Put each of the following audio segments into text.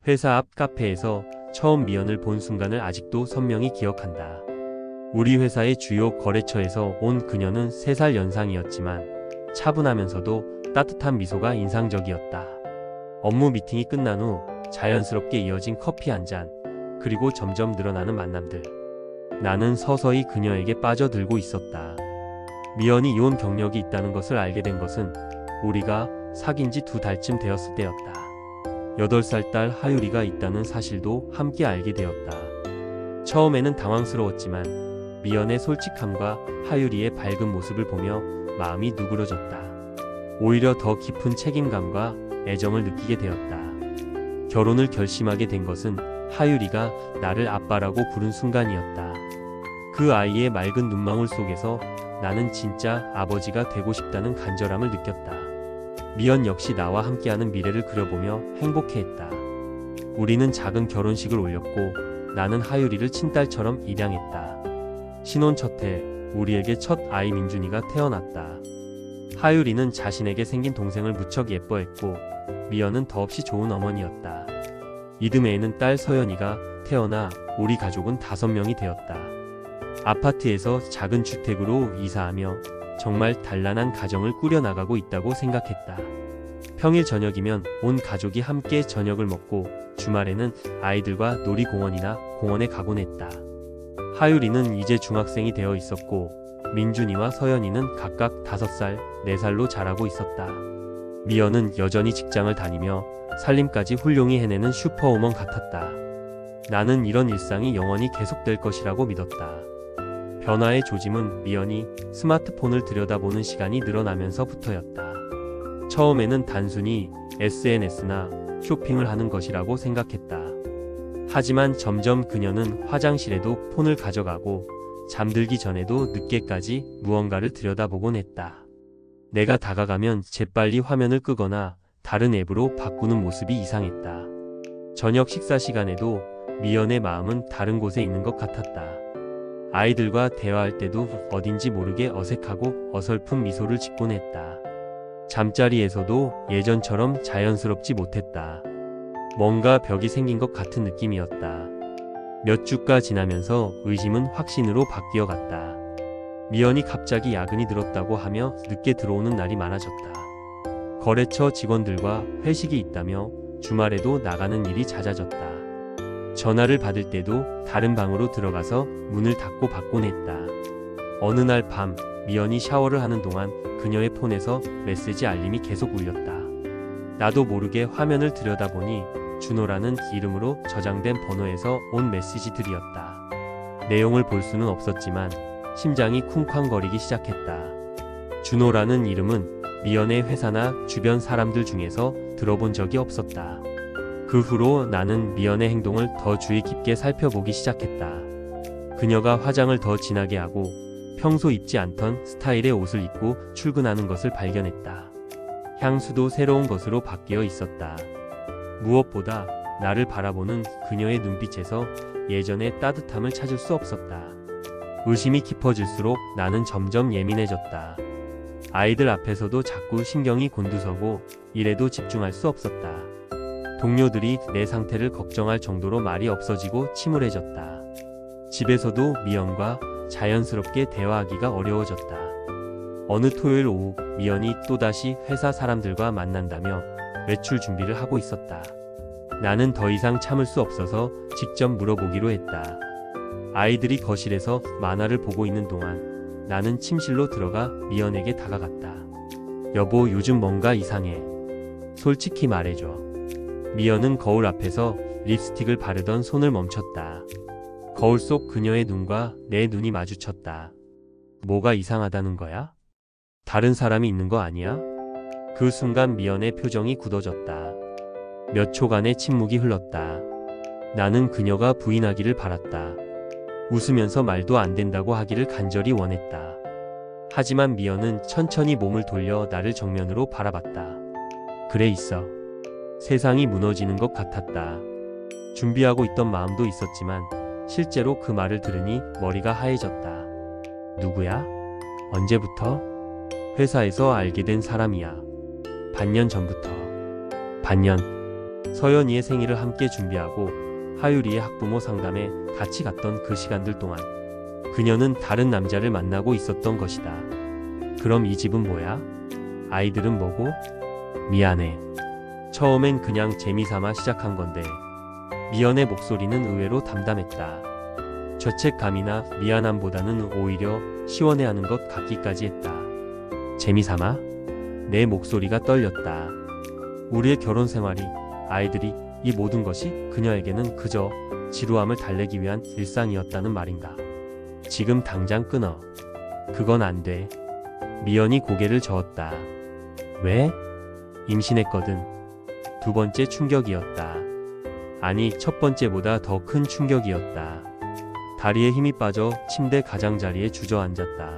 회사 앞 카페에서 처음 미연을 본 순간을 아직도 선명히 기억한다. 우리 회사의 주요 거래처에서 온 그녀는 3살 연상이었지만 차분하면서도 따뜻한 미소가 인상적이었다. 업무 미팅이 끝난 후 자연스럽게 이어진 커피 한 잔, 그리고 점점 늘어나는 만남들. 나는 서서히 그녀에게 빠져들고 있었다. 미연이 이혼 경력이 있다는 것을 알게 된 것은 우리가 사귄 지 2달쯤 되었을 때였다. 8살 딸 하유리가 있다는 사실도 함께 알게 되었다. 처음에는 당황스러웠지만 미연의 솔직함과 하유리의 밝은 모습을 보며 마음이 누그러졌다. 오히려 더 깊은 책임감과 애정을 느끼게 되었다. 결혼을 결심하게 된 것은 하유리가 나를 아빠라고 부른 순간이었다. 그 아이의 맑은 눈망울 속에서 나는 진짜 아버지가 되고 싶다는 간절함을 느꼈다. 미연 역시 나와 함께하는 미래를 그려보며 행복해했다. 우리는 작은 결혼식을 올렸고 나는 하유리를 친딸처럼 입양했다. 신혼 첫해 우리에게 첫 아이 민준이가 태어났다. 하유리는 자신에게 생긴 동생을 무척 예뻐했고 미연은 더없이 좋은 어머니였다. 이듬해에는 딸 서연이가 태어나 우리 가족은 5명이 되었다. 아파트에서 작은 주택으로 이사하며 정말 단란한 가정을 꾸려나가고 있다고 생각했다. 평일 저녁이면 온 가족이 함께 저녁을 먹고 주말에는 아이들과 놀이공원이나 공원에 가곤 했다. 하유리는 이제 중학생이 되어 있었고 민준이와 서연이는 각각 5살, 4살로 자라고 있었다. 미연은 여전히 직장을 다니며 살림까지 훌륭히 해내는 슈퍼우먼 같았다. 나는 이런 일상이 영원히 계속될 것이라고 믿었다. 변화의 조짐은 미연이 스마트폰을 들여다보는 시간이 늘어나면서부터였다. 처음에는 단순히 SNS나 쇼핑을 하는 것이라고 생각했다. 하지만 점점 그녀는 화장실에도 폰을 가져가고 잠들기 전에도 늦게까지 무언가를 들여다보곤 했다. 내가 다가가면 재빨리 화면을 끄거나 다른 앱으로 바꾸는 모습이 이상했다. 저녁 식사 시간에도 미연의 마음은 다른 곳에 있는 것 같았다. 아이들과 대화할 때도 어딘지 모르게 어색하고 어설픈 미소를 짓곤 했다. 잠자리에서도 예전처럼 자연스럽지 못했다. 뭔가 벽이 생긴 것 같은 느낌이었다. 몇 주가 지나면서 의심은 확신으로 바뀌어갔다. 미연이 갑자기 야근이 늘었다고 하며 늦게 들어오는 날이 많아졌다. 거래처 직원들과 회식이 있다며 주말에도 나가는 일이 잦아졌다. 전화를 받을 때도 다른 방으로 들어가서 문을 닫고 받곤 했다. 어느 날 밤 미연이 샤워를 하는 동안 그녀의 폰에서 메시지 알림이 계속 울렸다. 나도 모르게 화면을 들여다보니 준호라는 이름으로 저장된 번호에서 온 메시지들이었다. 내용을 볼 수는 없었지만 심장이 쿵쾅거리기 시작했다. 준호라는 이름은 미연의 회사나 주변 사람들 중에서 들어본 적이 없었다. 그 후로 나는 미연의 행동을 더 주의 깊게 살펴보기 시작했다. 그녀가 화장을 더 진하게 하고 평소 입지 않던 스타일의 옷을 입고 출근하는 것을 발견했다. 향수도 새로운 것으로 바뀌어 있었다. 무엇보다 나를 바라보는 그녀의 눈빛에서 예전의 따뜻함을 찾을 수 없었다. 의심이 깊어질수록 나는 점점 예민해졌다. 아이들 앞에서도 자꾸 신경이 곤두서고 일에도 집중할 수 없었다. 동료들이 내 상태를 걱정할 정도로 말이 없어지고 침울해졌다. 집에서도 미연과 자연스럽게 대화하기가 어려워졌다. 어느 토요일 오후 미연이 또다시 회사 사람들과 만난다며 외출 준비를 하고 있었다. 나는 더 이상 참을 수 없어서 직접 물어보기로 했다. 아이들이 거실에서 만화를 보고 있는 동안 나는 침실로 들어가 미연에게 다가갔다. 여보, 요즘 뭔가 이상해. 솔직히 말해줘. 미연은 거울 앞에서 립스틱을 바르던 손을 멈췄다. 거울 속 그녀의 눈과 내 눈이 마주쳤다. 뭐가 이상하다는 거야? 다른 사람이 있는 거 아니야? 그 순간 미연의 표정이 굳어졌다. 몇 초간의 침묵이 흘렀다. 나는 그녀가 부인하기를 바랐다. 웃으면서 말도 안 된다고 하기를 간절히 원했다. 하지만 미연은 천천히 몸을 돌려 나를 정면으로 바라봤다. 그래, 있어. 세상이 무너지는 것 같았다. 준비하고 있던 마음도 있었지만 실제로 그 말을 들으니 머리가 하얘졌다. 누구야? 언제부터? 회사에서 알게 된 사람이야. 반년 전부터. 반년. 서연이의 생일을 함께 준비하고 하유리의 학부모 상담에 같이 갔던 그 시간들 동안 그녀는 다른 남자를 만나고 있었던 것이다. 그럼 이 집은 뭐야? 아이들은 뭐고? 미안해. 처음엔 그냥 재미삼아 시작한 건데 미연의 목소리는 의외로 담담했다. 죄책감이나 미안함보다는 오히려 시원해하는 것 같기까지 했다. 재미삼아? 내 목소리가 떨렸다. 우리의 결혼 생활이, 아이들이, 이 모든 것이 그녀에게는 그저 지루함을 달래기 위한 일상이었다는 말인가. 지금 당장 끊어. 그건 안 돼. 미연이 고개를 저었다. 왜? 임신했거든. 두 번째 충격이었다. 아니, 첫 번째보다 더 큰 충격이었다. 다리에 힘이 빠져 침대 가장자리에 주저앉았다.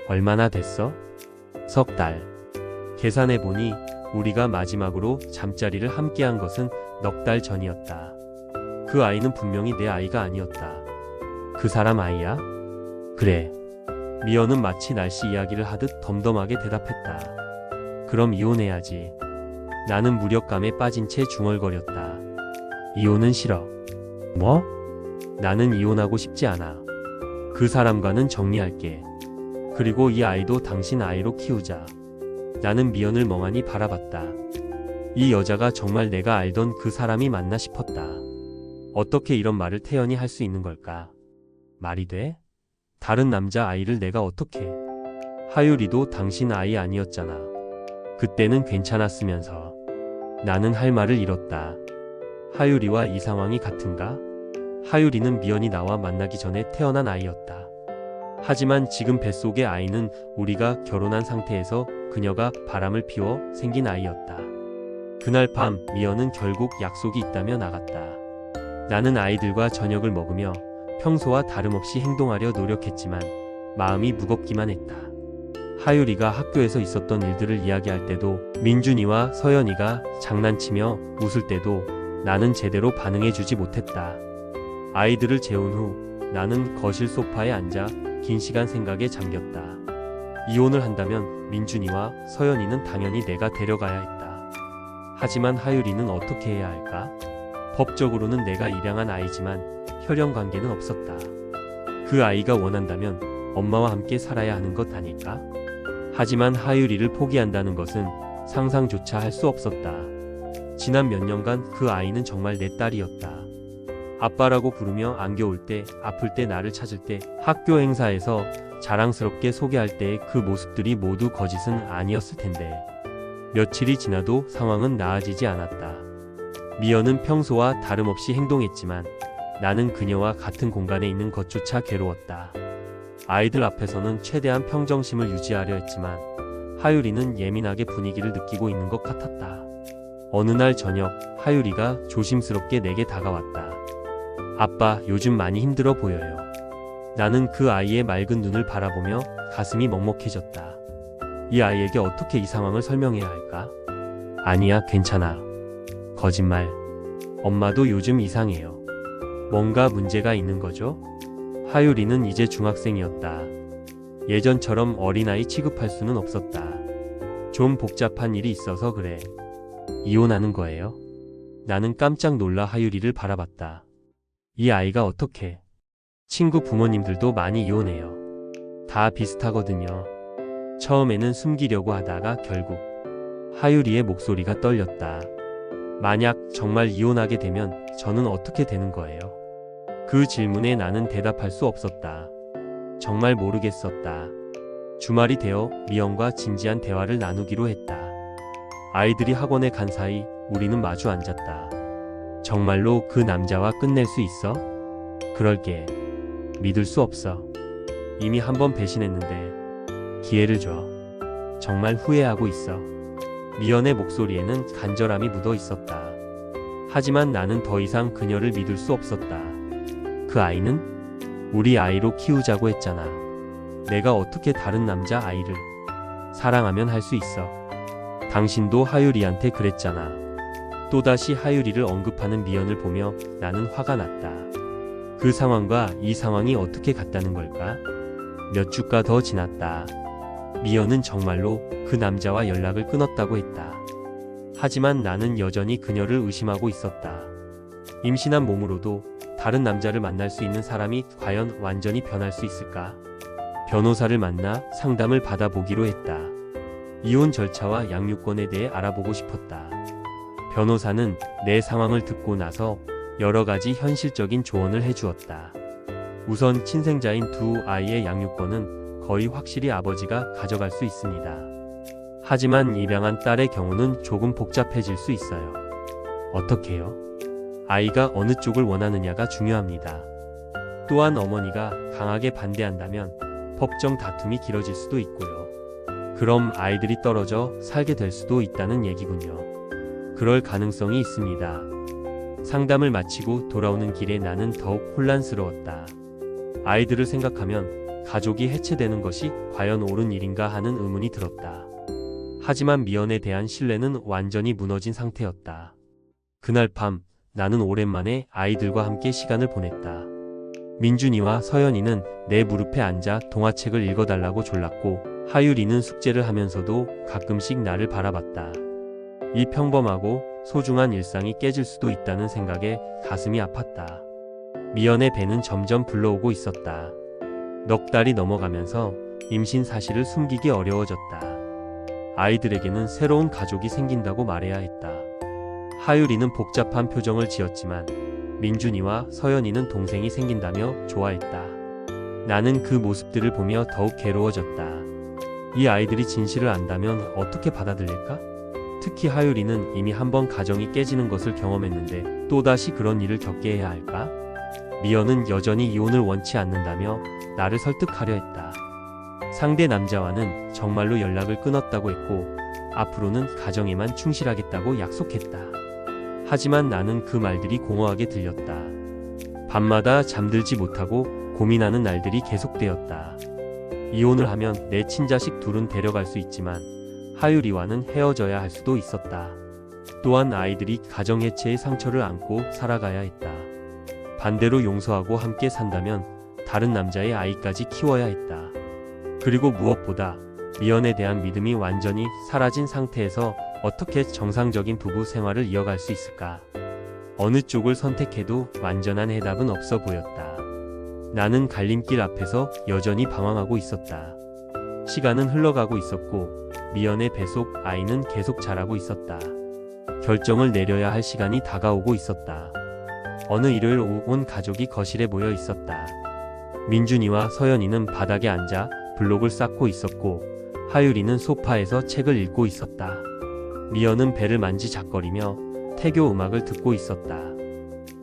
얼마나 됐어? 석 달. 계산해보니 우리가 마지막으로 잠자리를 함께한 것은 넉 달 전이었다. 그 아이는 분명히 내 아이가 아니었다. 그 사람 아이야? 그래. 미연은 마치 날씨 이야기를 하듯 덤덤하게 대답했다. 그럼 이혼해야지. 나는 무력감에 빠진 채 중얼거렸다. 이혼은 싫어. 뭐? 나는 이혼하고 싶지 않아. 그 사람과는 정리할게. 그리고 이 아이도 당신 아이로 키우자. 나는 미연을 멍하니 바라봤다. 이 여자가 정말 내가 알던 그 사람이 맞나 싶었다. 어떻게 이런 말을 태연히 할 수 있는 걸까? 말이 돼? 다른 남자 아이를 내가 어떻게? 하유리도 당신 아이 아니었잖아. 그때는 괜찮았으면서. 나는 할 말을 잃었다. 하유리와 이 상황이 같은가? 하유리는 미연이 나와 만나기 전에 태어난 아이였다. 하지만 지금 뱃속의 아이는 우리가 결혼한 상태에서 그녀가 바람을 피워 생긴 아이였다. 그날 밤 미연은 결국 약속이 있다며 나갔다. 나는 아이들과 저녁을 먹으며 평소와 다름없이 행동하려 노력했지만 마음이 무겁기만 했다. 하유리가 학교에서 있었던 일들을 이야기할 때도 민준이와 서연이가 장난치며 웃을 때도 나는 제대로 반응해주지 못했다. 아이들을 재운 후 나는 거실 소파에 앉아 긴 시간 생각에 잠겼다. 이혼을 한다면 민준이와 서연이는 당연히 내가 데려가야 했다. 하지만 하유리는 어떻게 해야 할까? 법적으로는 내가 입양한 아이지만 혈연 관계는 없었다. 그 아이가 원한다면 엄마와 함께 살아야 하는 것 아닐까? 하지만 하유리를 포기한다는 것은 상상조차 할 수 없었다. 지난 몇 년간 그 아이는 정말 내 딸이었다. 아빠라고 부르며 안겨올 때, 아플 때 나를 찾을 때, 학교 행사에서 자랑스럽게 소개할 때의 그 모습들이 모두 거짓은 아니었을 텐데. 며칠이 지나도 상황은 나아지지 않았다. 미연은 평소와 다름없이 행동했지만 나는 그녀와 같은 공간에 있는 것조차 괴로웠다. 아이들 앞에서는 최대한 평정심을 유지하려 했지만 하유리는 예민하게 분위기를 느끼고 있는 것 같았다. 어느 날 저녁 하유리가 조심스럽게 내게 다가왔다. 아빠, 요즘 많이 힘들어 보여요. 나는 그 아이의 맑은 눈을 바라보며 가슴이 먹먹해졌다. 이 아이에게 어떻게 이 상황을 설명해야 할까? 아니야, 괜찮아. 거짓말. 엄마도 요즘 이상해요. 뭔가 문제가 있는 거죠? 하유리는 이제 중학생이었다. 예전처럼 어린아이 취급할 수는 없었다. 좀 복잡한 일이 있어서 그래. 이혼하는 거예요? 나는 깜짝 놀라 하유리를 바라봤다. 이 아이가 어떻게? 친구 부모님들도 많이 이혼해요. 다 비슷하거든요. 처음에는 숨기려고 하다가 결국. 하유리의 목소리가 떨렸다. 만약 정말 이혼하게 되면 저는 어떻게 되는 거예요? 그 질문에 나는 대답할 수 없었다. 정말 모르겠었다. 주말이 되어 미연과 진지한 대화를 나누기로 했다. 아이들이 학원에 간 사이 우리는 마주 앉았다. 정말로 그 남자와 끝낼 수 있어? 그럴게. 믿을 수 없어. 이미 한 번 배신했는데 기회를 줘. 정말 후회하고 있어. 미연의 목소리에는 간절함이 묻어 있었다. 하지만 나는 더 이상 그녀를 믿을 수 없었다. 그 아이는 우리 아이로 키우자고 했잖아. 내가 어떻게 다른 남자 아이를 사랑하면 할 수 있어. 당신도 하유리한테 그랬잖아. 또다시 하유리를 언급하는 미연을 보며 나는 화가 났다. 그 상황과 이 상황이 어떻게 같다는 걸까? 몇 주가 더 지났다. 미연은 정말로 그 남자와 연락을 끊었다고 했다. 하지만 나는 여전히 그녀를 의심하고 있었다. 임신한 몸으로도 다른 남자를 만날 수 있는 사람이 과연 완전히 변할 수 있을까? 변호사를 만나 상담을 받아보기로 했다. 이혼 절차와 양육권에 대해 알아보고 싶었다. 변호사는 내 상황을 듣고 나서 여러 가지 현실적인 조언을 해주었다. 우선 친생자인 두 아이의 양육권은 거의 확실히 아버지가 가져갈 수 있습니다. 하지만 입양한 딸의 경우는 조금 복잡해질 수 있어요. 어떻게요? 아이가 어느 쪽을 원하느냐가 중요합니다. 또한 어머니가 강하게 반대한다면 법정 다툼이 길어질 수도 있고요. 그럼 아이들이 떨어져 살게 될 수도 있다는 얘기군요. 그럴 가능성이 있습니다. 상담을 마치고 돌아오는 길에 나는 더욱 혼란스러웠다. 아이들을 생각하면 가족이 해체되는 것이 과연 옳은 일인가 하는 의문이 들었다. 하지만 미연에 대한 신뢰는 완전히 무너진 상태였다. 그날 밤 나는 오랜만에 아이들과 함께 시간을 보냈다. 민준이와 서연이는 내 무릎에 앉아 동화책을 읽어달라고 졸랐고 하율이는 숙제를 하면서도 가끔씩 나를 바라봤다. 이 평범하고 소중한 일상이 깨질 수도 있다는 생각에 가슴이 아팠다. 미연의 배는 점점 불러오고 있었다. 넉 달이 넘어가면서 임신 사실을 숨기기 어려워졌다. 아이들에게는 새로운 가족이 생긴다고 말해야 했다. 하율이는 복잡한 표정을 지었지만 민준이와 서연이는 동생이 생긴다며 좋아했다. 나는 그 모습들을 보며 더욱 괴로워졌다. 이 아이들이 진실을 안다면 어떻게 받아들일까? 특히 하율이는 이미 한 번 가정이 깨지는 것을 경험했는데 또다시 그런 일을 겪게 해야 할까? 미연은 여전히 이혼을 원치 않는다며 나를 설득하려 했다. 상대 남자와는 정말로 연락을 끊었다고 했고 앞으로는 가정에만 충실하겠다고 약속했다. 하지만 나는 그 말들이 공허하게 들렸다. 밤마다 잠들지 못하고 고민하는 날들이 계속되었다. 이혼을 하면 내 친자식 둘은 데려갈 수 있지만 하율이와는 헤어져야 할 수도 있었다. 또한 아이들이 가정 해체의 상처를 안고 살아가야 했다. 반대로 용서하고 함께 산다면 다른 남자의 아이까지 키워야 했다. 그리고 무엇보다 미연에 대한 믿음이 완전히 사라진 상태에서 어떻게 정상적인 부부 생활을 이어갈 수 있을까? 어느 쪽을 선택해도 완전한 해답은 없어 보였다. 나는 갈림길 앞에서 여전히 방황하고 있었다. 시간은 흘러가고 있었고 미연의 뱃속 아이는 계속 자라고 있었다. 결정을 내려야 할 시간이 다가오고 있었다. 어느 일요일 오후 온 가족이 거실에 모여 있었다. 민준이와 서연이는 바닥에 앉아 블록을 쌓고 있었고 하율이는 소파에서 책을 읽고 있었다. 미연은 배를 만지작거리며 태교 음악을 듣고 있었다.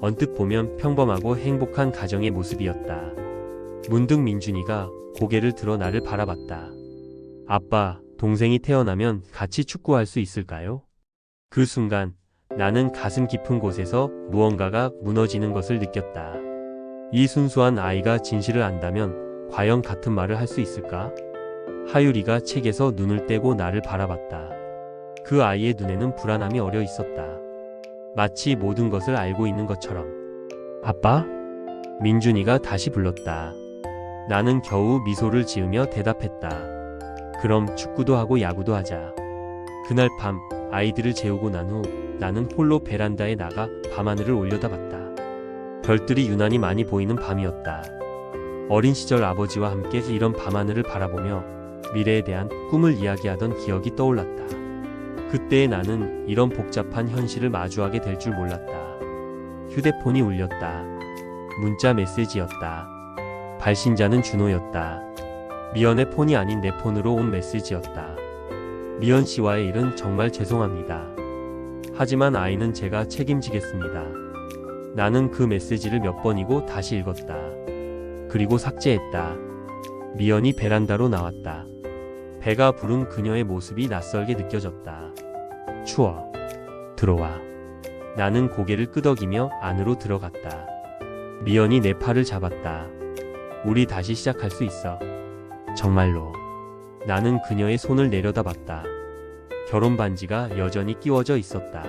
언뜻 보면 평범하고 행복한 가정의 모습이었다. 문득 민준이가 고개를 들어 나를 바라봤다. 아빠, 동생이 태어나면 같이 축구할 수 있을까요? 그 순간 나는 가슴 깊은 곳에서 무언가가 무너지는 것을 느꼈다. 이 순수한 아이가 진실을 안다면 과연 같은 말을 할 수 있을까? 하율이가 책에서 눈을 떼고 나를 바라봤다. 그 아이의 눈에는 불안함이 어려 있었다. 마치 모든 것을 알고 있는 것처럼. 아빠? 민준이가 다시 불렀다. 나는 겨우 미소를 지으며 대답했다. 그럼 축구도 하고 야구도 하자. 그날 밤 아이들을 재우고 난 후 나는 홀로 베란다에 나가 밤하늘을 올려다봤다. 별들이 유난히 많이 보이는 밤이었다. 어린 시절 아버지와 함께 이런 밤하늘을 바라보며 미래에 대한 꿈을 이야기하던 기억이 떠올랐다. 그때의 나는 이런 복잡한 현실을 마주하게 될 줄 몰랐다. 휴대폰이 울렸다. 문자 메시지였다. 발신자는 준호였다. 미연의 폰이 아닌 내 폰으로 온 메시지였다. 미연 씨와의 일은 정말 죄송합니다. 하지만 아이는 제가 책임지겠습니다. 나는 그 메시지를 몇 번이고 다시 읽었다. 그리고 삭제했다. 미연이 베란다로 나왔다. 배가 부른 그녀의 모습이 낯설게 느껴졌다. 추워. 들어와. 나는 고개를 끄덕이며 안으로 들어갔다. 미연이 내 팔을 잡았다. 우리 다시 시작할 수 있어. 정말로. 나는 그녀의 손을 내려다봤다. 결혼 반지가 여전히 끼워져 있었다.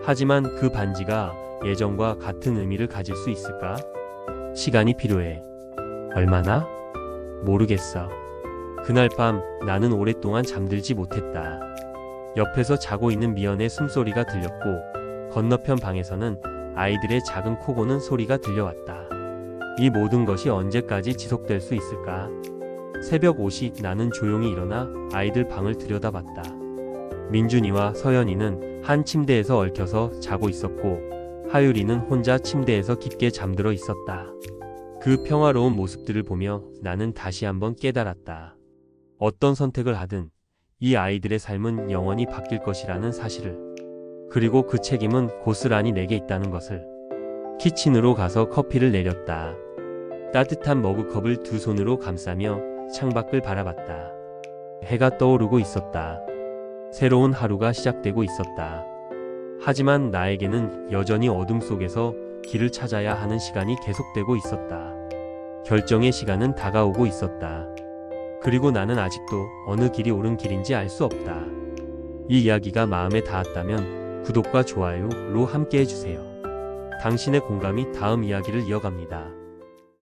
하지만 그 반지가 예전과 같은 의미를 가질 수 있을까? 시간이 필요해. 얼마나? 모르겠어. 그날 밤 나는 오랫동안 잠들지 못했다. 옆에서 자고 있는 미연의 숨소리가 들렸고 건너편 방에서는 아이들의 작은 코 고는 소리가 들려왔다. 이 모든 것이 언제까지 지속될 수 있을까? 새벽 5시 나는 조용히 일어나 아이들 방을 들여다봤다. 민준이와 서연이는 한 침대에서 얽혀서 자고 있었고 하율이는 혼자 침대에서 깊게 잠들어 있었다. 그 평화로운 모습들을 보며 나는 다시 한번 깨달았다. 어떤 선택을 하든 이 아이들의 삶은 영원히 바뀔 것이라는 사실을. 그리고 그 책임은 고스란히 내게 있다는 것을. 키친으로 가서 커피를 내렸다. 따뜻한 머그컵을 두 손으로 감싸며 창밖을 바라봤다. 해가 떠오르고 있었다. 새로운 하루가 시작되고 있었다. 하지만 나에게는 여전히 어둠 속에서 길을 찾아야 하는 시간이 계속되고 있었다. 결정의 시간은 다가오고 있었다. 그리고 나는 아직도 어느 길이 옳은 길인지 알 수 없다. 이 이야기가 마음에 닿았다면 구독과 좋아요로 함께 해주세요. 당신의 공감이 다음 이야기를 이어갑니다.